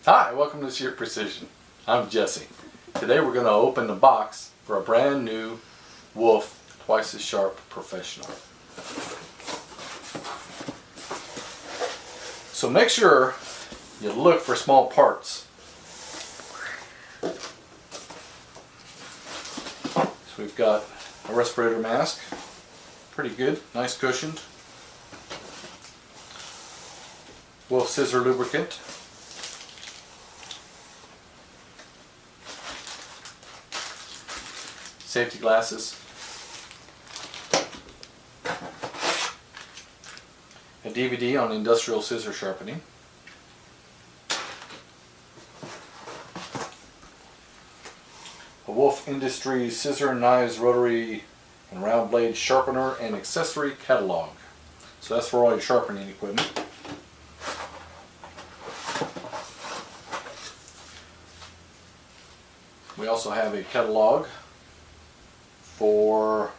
Hi, welcome to Shear Precision. I'm Jesse. Today we're going to open the box for a brand new Wolff Twice as Sharp Professional. So make sure you look for small parts. So we've got a respirator mask, pretty good, nice cushioned. Wolff scissor lubricant. Safety glasses. A DVD on industrial scissor sharpening. A Wolff Industries scissor, knives, rotary and round blade sharpener and accessory catalog. So that's for all your sharpening equipment. We also have a catalog for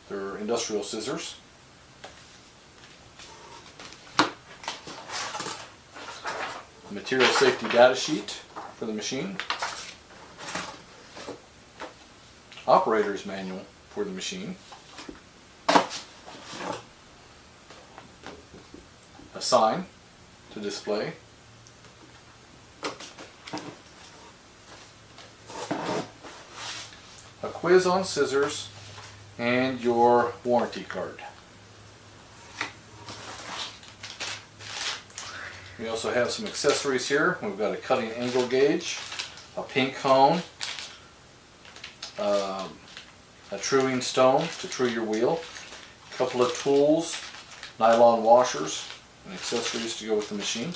their industrial scissors. A material safety data sheet for the machine. Operator's manual for the machine. A sign to display. A quiz on scissors, and your warranty card. We also have some accessories here. We've got a cutting angle gauge, a pink hone, a truing stone to true your wheel, a couple of tools, nylon washers, and accessories to go with the machine.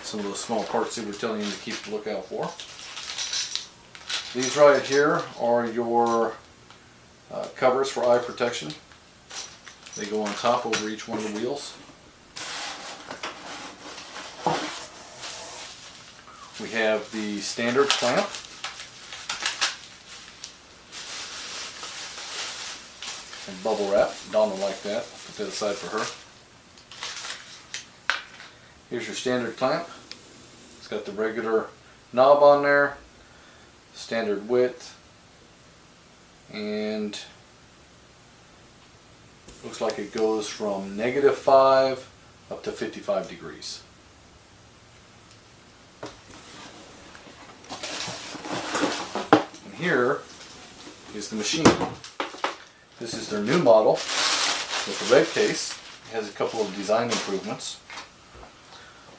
Some of those small parts that we're telling you to keep a lookout for. These right here are your covers for eye protection. They go on top over each one of the wheels. We have the standard clamp. And bubble wrap. Dawn will like that. I'll put that aside for her. Here's your standard clamp. It's got the regular knob on there. Standard width, and looks like it goes from -5 up to 55 degrees. And here is the machine. This is their new model with the red case. It has a couple of design improvements.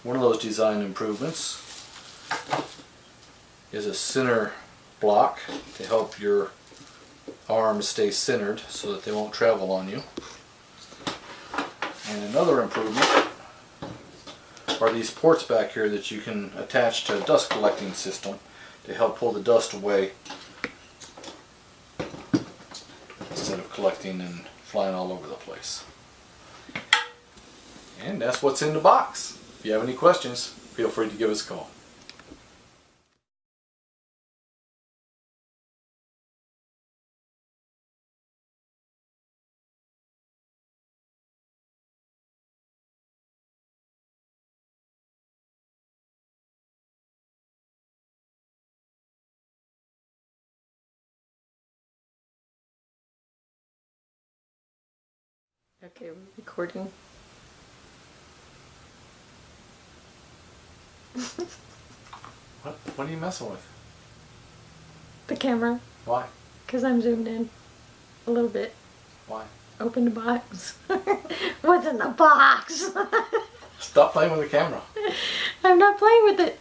One of those design improvements is a center block to help your arms stay centered so that they won't travel on you. And another improvement are these ports back here that you can attach to a dust collecting system to help pull the dust away instead of collecting and flying all over the place. And that's what's in the box. If you have any questions, feel free to give us a call. Okay, we're recording. What are you messing with? The camera, Why? because I'm zoomed in a little bit. Why? Open the box. What's in the box? Stop playing with the camera. I'm not playing with it.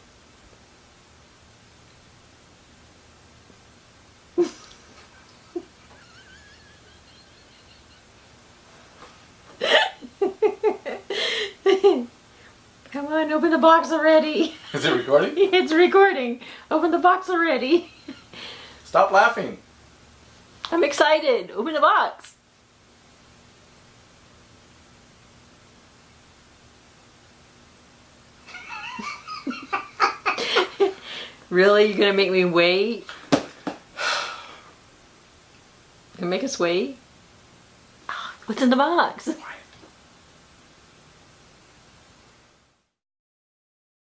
Come on, open the box already. Is it recording? It's recording. Open the box already. Stop laughing. I'm excited. Open the box. Really? You're gonna make me wait? Gonna make us wait? What's in the box?